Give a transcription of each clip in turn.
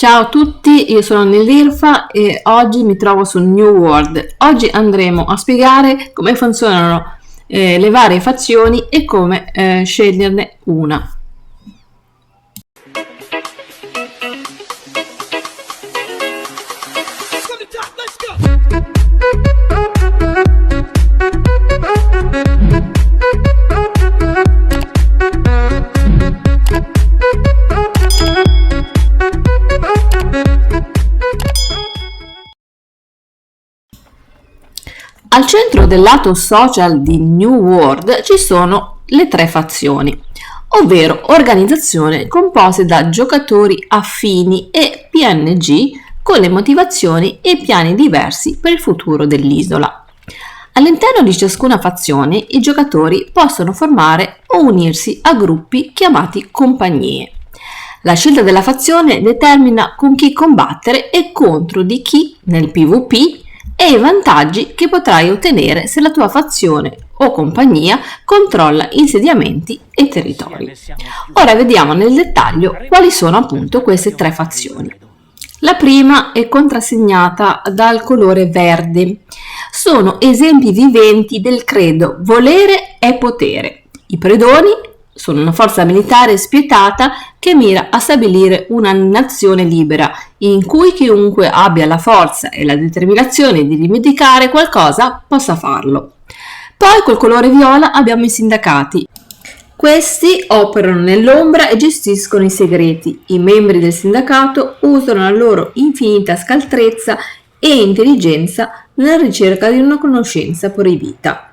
Ciao a tutti, io sono Nell'Irfa e oggi mi trovo su New World. Oggi andremo a spiegare come funzionano le varie fazioni e come sceglierne una. Al centro del lato social di New World ci sono le tre fazioni, ovvero organizzazioni composte da giocatori affini e PNG con le motivazioni e piani diversi per il futuro dell'isola. All'interno di ciascuna fazione i giocatori possono formare o unirsi a gruppi chiamati compagnie. La scelta della fazione determina con chi combattere e contro di chi nel PvP e i vantaggi che potrai ottenere se la tua fazione o compagnia controlla insediamenti e territori. Ora vediamo nel dettaglio quali sono appunto queste tre fazioni. La prima è contrassegnata dal colore verde. Sono esempi viventi del credo volere è potere. I predoni sono una forza militare spietata che mira a stabilire una nazione libera, in cui chiunque abbia la forza e la determinazione di rivendicare qualcosa possa farlo. Poi col colore viola abbiamo i sindacati. Questi operano nell'ombra e gestiscono i segreti. I membri del sindacato usano la loro infinita scaltrezza e intelligenza nella ricerca di una conoscenza proibita.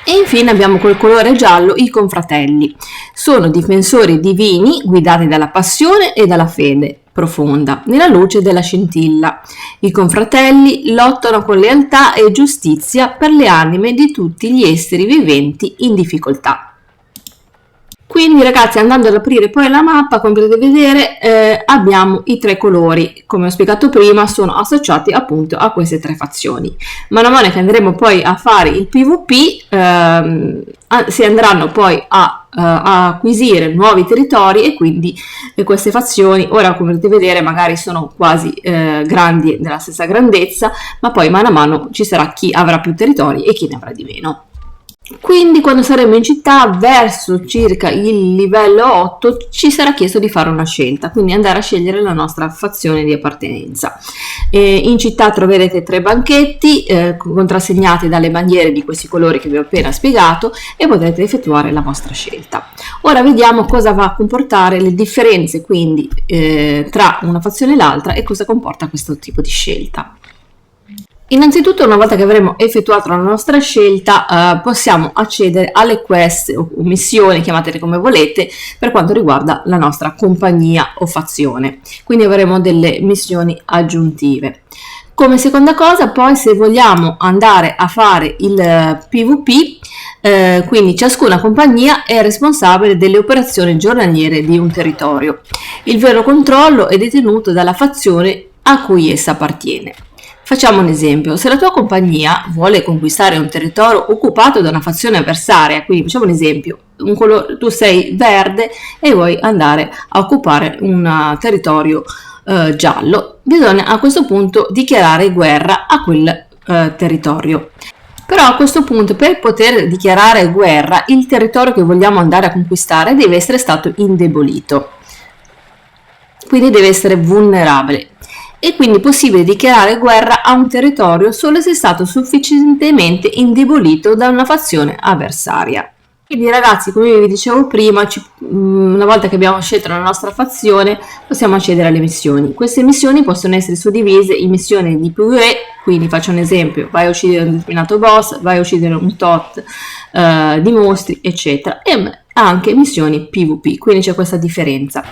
E infine abbiamo col colore giallo i confratelli. Sono difensori divini guidati dalla passione e dalla fede profonda, nella luce della scintilla. I confratelli lottano con lealtà e giustizia per le anime di tutti gli esseri viventi in difficoltà. Quindi ragazzi, andando ad aprire poi la mappa, come potete vedere abbiamo i tre colori, come ho spiegato prima, sono associati appunto a queste tre fazioni. Man mano che andremo poi a fare il PvP si andranno poi a acquisire nuovi territori e quindi queste fazioni, ora come potete vedere magari sono quasi grandi della stessa grandezza, ma poi man mano ci sarà chi avrà più territori e chi ne avrà di meno. Quindi quando saremo in città verso circa il livello 8 ci sarà chiesto di fare una scelta, quindi andare a scegliere la nostra fazione di appartenenza. In città troverete tre banchetti contrassegnati dalle bandiere di questi colori che vi ho appena spiegato e potrete effettuare la vostra scelta. Ora vediamo cosa va a comportare le differenze quindi tra una fazione e l'altra e cosa comporta questo tipo di scelta. Innanzitutto, una volta che avremo effettuato la nostra scelta, possiamo accedere alle quest o missioni, chiamatele come volete, per quanto riguarda la nostra compagnia o fazione. Quindi avremo delle missioni aggiuntive. Come seconda cosa, poi, se vogliamo andare a fare il PvP, quindi ciascuna compagnia è responsabile delle operazioni giornaliere di un territorio. Il vero controllo è detenuto dalla fazione a cui essa appartiene. Facciamo un esempio: se la tua compagnia vuole conquistare un territorio occupato da una fazione avversaria, quindi facciamo un esempio, tu sei verde e vuoi andare a occupare un territorio giallo, bisogna a questo punto dichiarare guerra a quel territorio. Però a questo punto, per poter dichiarare guerra, il territorio che vogliamo andare a conquistare deve essere stato indebolito, quindi deve essere vulnerabile. E quindi è possibile dichiarare guerra a un territorio solo se è stato sufficientemente indebolito da una fazione avversaria. Quindi ragazzi, come vi dicevo prima, una volta che abbiamo scelto la nostra fazione possiamo accedere alle missioni. Queste missioni possono essere suddivise in missioni di PvE, quindi faccio un esempio: vai a uccidere un determinato boss, vai a uccidere un tot di mostri, eccetera, e anche missioni PvP, quindi c'è questa differenza.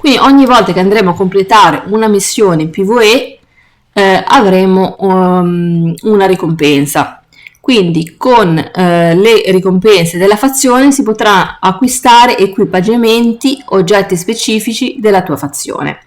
Quindi ogni volta che andremo a completare una missione PvE avremo una ricompensa. Quindi con le ricompense della fazione si potrà acquistare equipaggiamenti, oggetti specifici della tua fazione.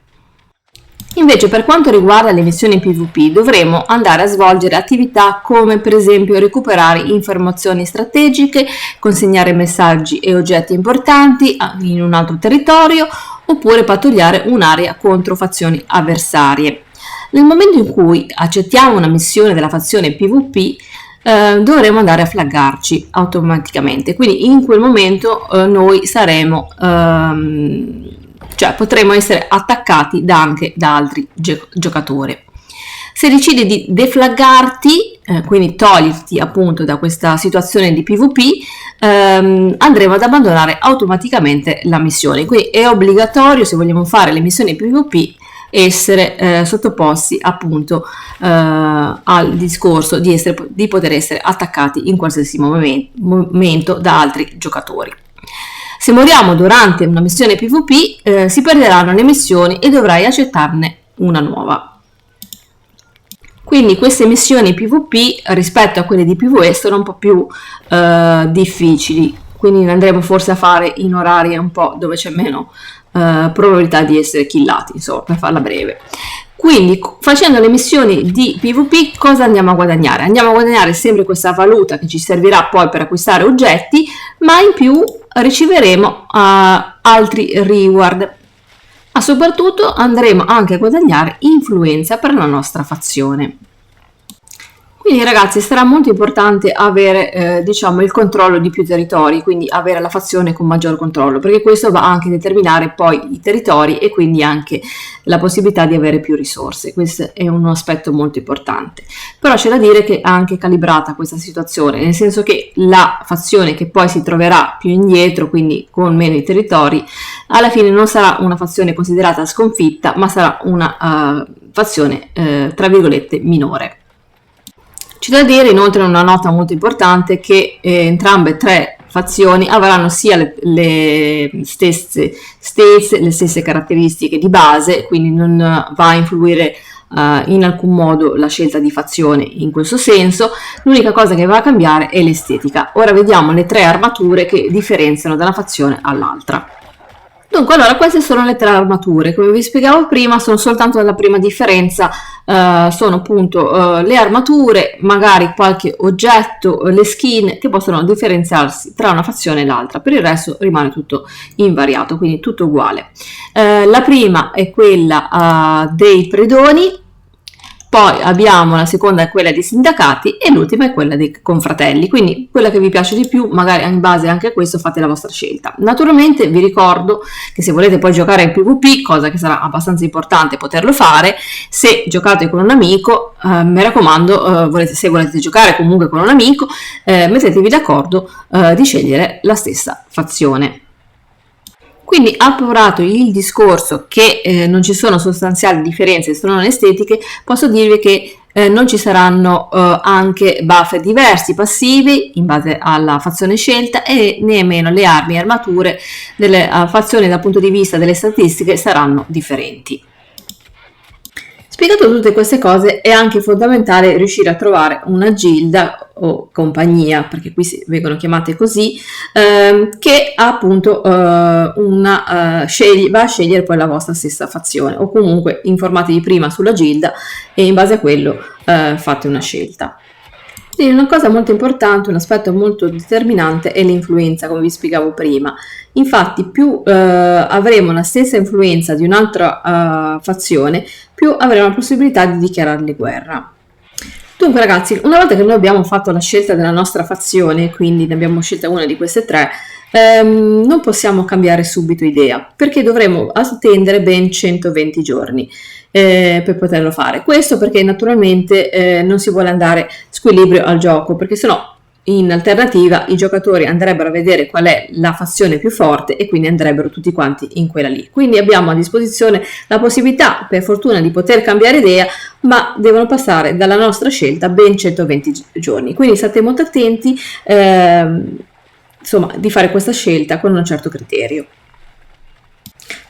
Invece, per quanto riguarda le missioni PvP, dovremo andare a svolgere attività come per esempio recuperare informazioni strategiche, consegnare messaggi e oggetti importanti in un altro territorio, oppure pattugliare un'area contro fazioni avversarie. Nel momento in cui accettiamo una missione della fazione PvP, dovremo andare a flaggarci automaticamente, quindi in quel momento noi saremo, cioè potremo essere attaccati anche da altri giocatori. Se decidi di deflaggarti, quindi toglierti appunto da questa situazione di PvP, andremo ad abbandonare automaticamente la missione. Quindi è obbligatorio, se vogliamo fare le missioni PvP, essere sottoposti appunto al discorso di poter essere attaccati in qualsiasi momento da altri giocatori. Se moriamo durante una missione PvP, si perderanno le missioni e dovrai accettarne una nuova. Quindi queste missioni PvP rispetto a quelle di PvE sono un po' più difficili, quindi le andremo forse a fare in orari un po' dove c'è meno probabilità di essere killati, insomma, per farla breve. Quindi facendo le missioni di PvP cosa andiamo a guadagnare? Andiamo a guadagnare sempre questa valuta che ci servirà poi per acquistare oggetti, ma in più riceveremo altri reward. Ma soprattutto andremo anche a guadagnare influenza per la nostra fazione. Quindi ragazzi, sarà molto importante avere diciamo il controllo di più territori, quindi avere la fazione con maggior controllo, perché questo va anche a determinare poi i territori e quindi anche la possibilità di avere più risorse. Questo è un aspetto molto importante. Però c'è da dire che è anche calibrata questa situazione, nel senso che la fazione che poi si troverà più indietro, quindi con meno i territori, alla fine non sarà una fazione considerata sconfitta, ma sarà una fazione tra virgolette minore. C'è da dire inoltre una nota molto importante che entrambe tre fazioni avranno sia le stesse caratteristiche di base, quindi non va a influire in alcun modo la scelta di fazione in questo senso. L'unica cosa che va a cambiare è l'estetica. Ora vediamo le tre armature che differenziano da una fazione all'altra. Dunque, allora, queste sono le tre armature. Come vi spiegavo prima, sono soltanto la prima differenza, sono appunto le armature, magari qualche oggetto, le skin che possono differenziarsi tra una fazione e l'altra. Per il resto rimane tutto invariato, quindi tutto uguale. La prima è quella dei predoni, poi abbiamo la seconda è quella dei sindacati e l'ultima è quella dei confratelli, quindi quella che vi piace di più, magari in base anche a questo fate la vostra scelta. Naturalmente vi ricordo che se volete poi giocare in PvP, cosa che sarà abbastanza importante poterlo fare, se giocate con un amico, mi raccomando, se volete giocare comunque con un amico, mettetevi d'accordo di scegliere la stessa fazione. Quindi, appurato il discorso che non ci sono sostanziali differenze se non estetiche, posso dirvi che non ci saranno anche buff diversi passivi in base alla fazione scelta e nemmeno le armi e armature delle fazioni dal punto di vista delle statistiche saranno differenti. Spiegato tutte queste cose, è anche fondamentale riuscire a trovare una gilda o compagnia, perché qui vengono chiamate così, che appunto va a scegliere poi la vostra stessa fazione, o comunque informatevi prima sulla gilda e in base a quello fate una scelta. Quindi una cosa molto importante, un aspetto molto determinante è l'influenza, come vi spiegavo prima. Infatti più avremo la stessa influenza di un'altra fazione, più avremo la possibilità di dichiararle guerra. Dunque ragazzi, una volta che noi abbiamo fatto la scelta della nostra fazione, quindi ne abbiamo scelta una di queste tre, non possiamo cambiare subito idea, perché dovremo attendere ben 120 giorni per poterlo fare. Questo perché naturalmente non si vuole andare squilibrio al gioco, perché sennò in alternativa i giocatori andrebbero a vedere qual è la fazione più forte e quindi andrebbero tutti quanti in quella lì. Quindi abbiamo a disposizione la possibilità, per fortuna, di poter cambiare idea, ma devono passare dalla nostra scelta ben 120 giorni. Quindi state molto attenti insomma, di fare questa scelta con un certo criterio.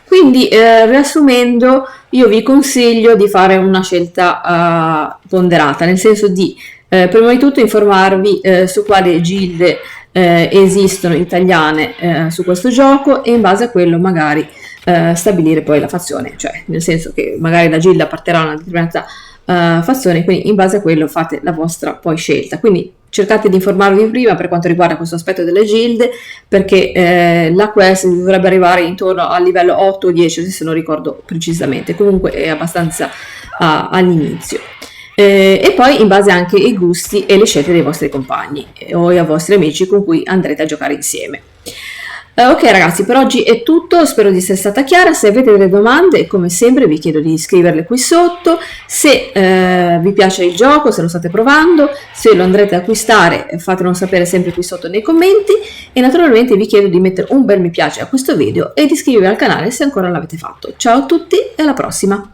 Quindi riassumendo, io vi consiglio di fare una scelta ponderata, nel senso di prima di tutto informarvi su quali gilde esistono italiane su questo gioco e in base a quello magari stabilire poi la fazione, cioè nel senso che magari la gilda apparterà a una determinata fazione, quindi in base a quello fate la vostra poi scelta. Quindi cercate di informarvi prima per quanto riguarda questo aspetto delle gilde, perché la quest dovrebbe arrivare intorno al livello 8 o 10, se non ricordo precisamente, comunque è abbastanza all'inizio. E poi in base anche ai gusti e le scelte dei vostri compagni o ai vostri amici con cui andrete a giocare insieme. Ok ragazzi, per oggi è tutto, spero di essere stata chiara. Se avete delle domande, come sempre vi chiedo di scriverle qui sotto. Se vi piace il gioco, se lo state provando, se lo andrete ad acquistare, fatemelo sapere sempre qui sotto nei commenti, e naturalmente vi chiedo di mettere un bel mi piace a questo video e di iscrivervi al canale se ancora non l'avete fatto. Ciao a tutti e alla prossima!